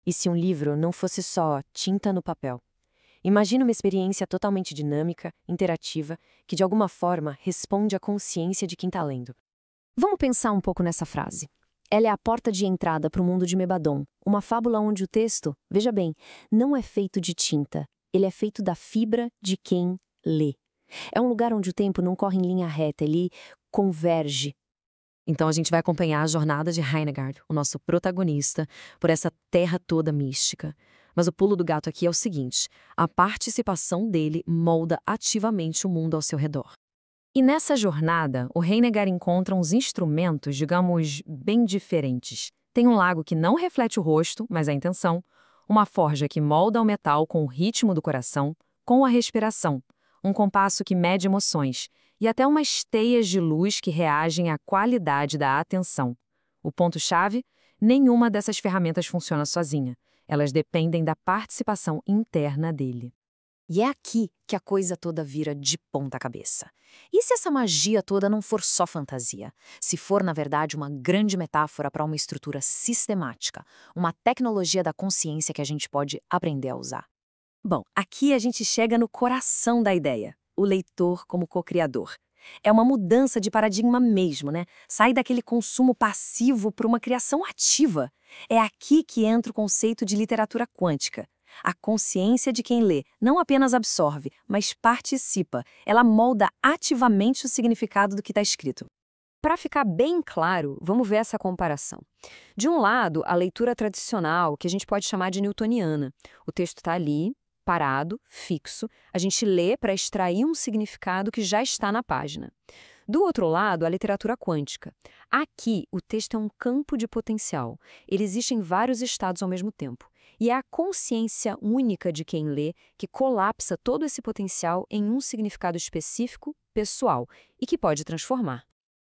E se um livro não fosse só tinta no papel? Imagina uma experiência totalmente dinâmica, interativa, que de alguma forma responde à consciência de quem está lendo. Vamos pensar um pouco nessa frase. Ela é a porta de entrada para o mundo de Mebadon, uma fábula onde o texto, veja bem, não é feito de tinta, ele é feito da fibra de quem lê. É um lugar onde o tempo não corre em linha reta, ele converge. Então a gente vai acompanhar a jornada de Heinegard, o nosso protagonista, por essa terra toda mística. Mas o pulo do gato aqui é o seguinte: a participação dele molda ativamente o mundo ao seu redor. E nessa jornada, o Heinegard encontra uns instrumentos, digamos, bem diferentes. Tem um lago que não reflete o rosto, mas a intenção, uma forja que molda o metal com o ritmo do coração, com a respiração, um compasso que mede emoções, e até umas teias de luz que reagem à qualidade da atenção. O ponto-chave? Nenhuma dessas ferramentas funciona sozinha. Elas dependem da participação interna dele. E é aqui que a coisa toda vira de ponta cabeça. E se essa magia toda não for só fantasia? Se for, na verdade, uma grande metáfora para uma estrutura sistemática, uma tecnologia da consciência que a gente pode aprender a usar? Bom, aqui a gente chega no coração da ideia, o leitor como co-criador. É uma mudança de paradigma mesmo, né? Sai daquele consumo passivo para uma criação ativa. É aqui que entra o conceito de literatura quântica. A consciência de quem lê não apenas absorve, mas participa. Ela molda ativamente o significado do que está escrito. Para ficar bem claro, vamos ver essa comparação. De um lado, a leitura tradicional, que a gente pode chamar de newtoniana. O texto está ali, parado, fixo. A gente lê para extrair um significado que já está na página. Do outro lado, a literatura quântica. Aqui, o texto é um campo de potencial. Ele existe em vários estados ao mesmo tempo. E é a consciência única de quem lê que colapsa todo esse potencial em um significado específico, pessoal, e que pode transformar.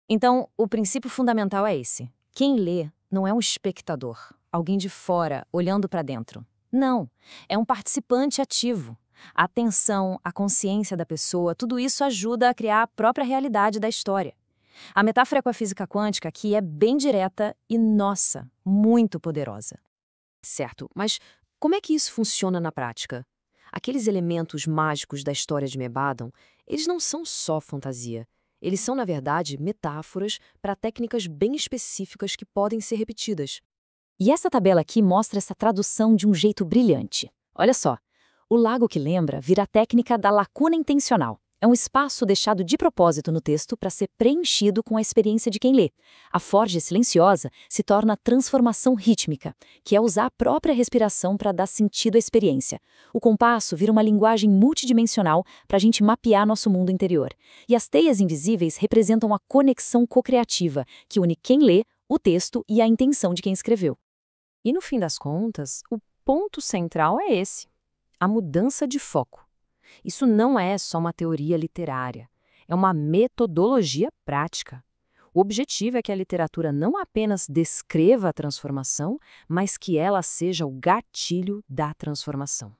Então, o princípio fundamental é esse. Quem lê não é um espectador, alguém de fora, olhando para dentro. Não, é um participante ativo. A atenção, a consciência da pessoa, tudo isso ajuda a criar a própria realidade da história. A metáfora com a física quântica aqui é bem direta e, nossa, muito poderosa. Certo, mas como é que isso funciona na prática? Aqueles elementos mágicos da história de Mebadon, eles não são só fantasia. Eles são, na verdade, metáforas para técnicas bem específicas que podem ser repetidas. E essa tabela aqui mostra essa tradução de um jeito brilhante. Olha só, o lago que lembra vira a técnica da lacuna intencional. É um espaço deixado de propósito no texto para ser preenchido com a experiência de quem lê. A forja silenciosa se torna a transformação rítmica, que é usar a própria respiração para dar sentido à experiência. O compasso vira uma linguagem multidimensional para a gente mapear nosso mundo interior. E as teias invisíveis representam a conexão co-criativa, que une quem lê, o texto e a intenção de quem escreveu. E no fim das contas, o ponto central é esse: a mudança de foco. Isso não é só uma teoria literária, é uma metodologia prática. O objetivo é que a literatura não apenas descreva a transformação, mas que ela seja o gatilho da transformação.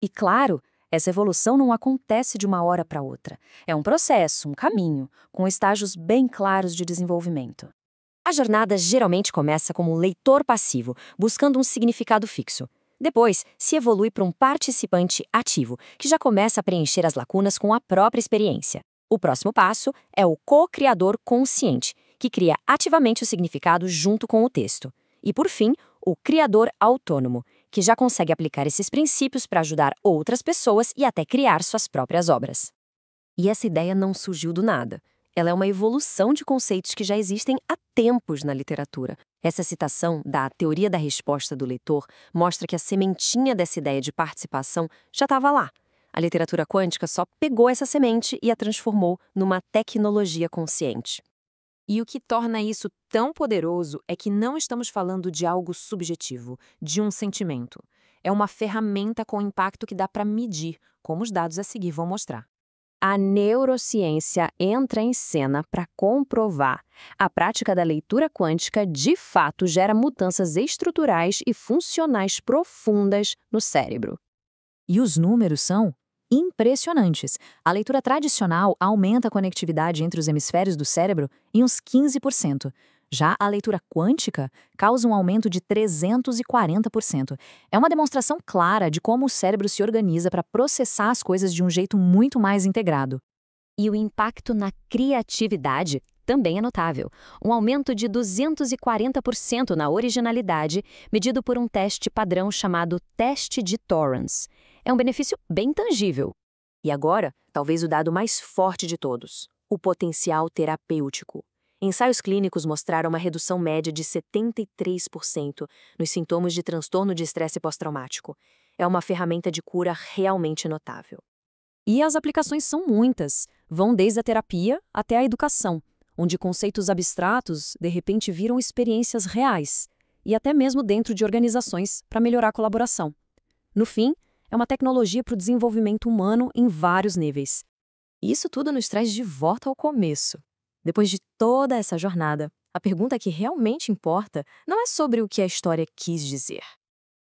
E claro, essa evolução não acontece de uma hora para outra. É um processo, um caminho, com estágios bem claros de desenvolvimento. A jornada geralmente começa como um leitor passivo, buscando um significado fixo. Depois, se evolui para um participante ativo, que já começa a preencher as lacunas com a própria experiência. O próximo passo é o co-criador consciente, que cria ativamente o significado junto com o texto. E, por fim, o criador autônomo, que já consegue aplicar esses princípios para ajudar outras pessoas e até criar suas próprias obras. E essa ideia não surgiu do nada. Ela é uma evolução de conceitos que já existem há tempos na literatura. Essa citação da teoria da resposta do leitor mostra que a sementinha dessa ideia de participação já estava lá. A literatura quântica só pegou essa semente e a transformou numa tecnologia consciente. E o que torna isso tão poderoso é que não estamos falando de algo subjetivo, de um sentimento. É uma ferramenta com impacto que dá para medir, como os dados a seguir vão mostrar. A neurociência entra em cena para comprovar. A prática da leitura quântica, de fato, gera mudanças estruturais e funcionais profundas no cérebro. E os números são impressionantes. A leitura tradicional aumenta a conectividade entre os hemisférios do cérebro em uns 15%. Já a leitura quântica causa um aumento de 340%. É uma demonstração clara de como o cérebro se organiza para processar as coisas de um jeito muito mais integrado. E o impacto na criatividade também é notável. Um aumento de 240% na originalidade, medido por um teste padrão chamado teste de Torrance. É um benefício bem tangível. E agora, talvez o dado mais forte de todos: o potencial terapêutico. Ensaios clínicos mostraram uma redução média de 73% nos sintomas de transtorno de estresse pós-traumático. É uma ferramenta de cura realmente notável. E as aplicações são muitas, vão desde a terapia até a educação, onde conceitos abstratos de repente viram experiências reais, e até mesmo dentro de organizações para melhorar a colaboração. No fim, é uma tecnologia para o desenvolvimento humano em vários níveis. Isso tudo nos traz de volta ao começo. Depois de toda essa jornada, a pergunta que realmente importa não é sobre o que a história quis dizer,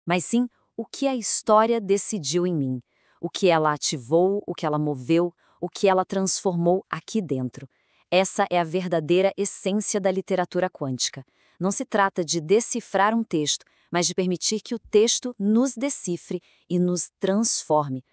mas sim o que a história decidiu em mim, o que ela ativou, o que ela moveu, o que ela transformou aqui dentro. Essa é a verdadeira essência da literatura quântica. Não se trata de decifrar um texto, mas de permitir que o texto nos decifre e nos transforme,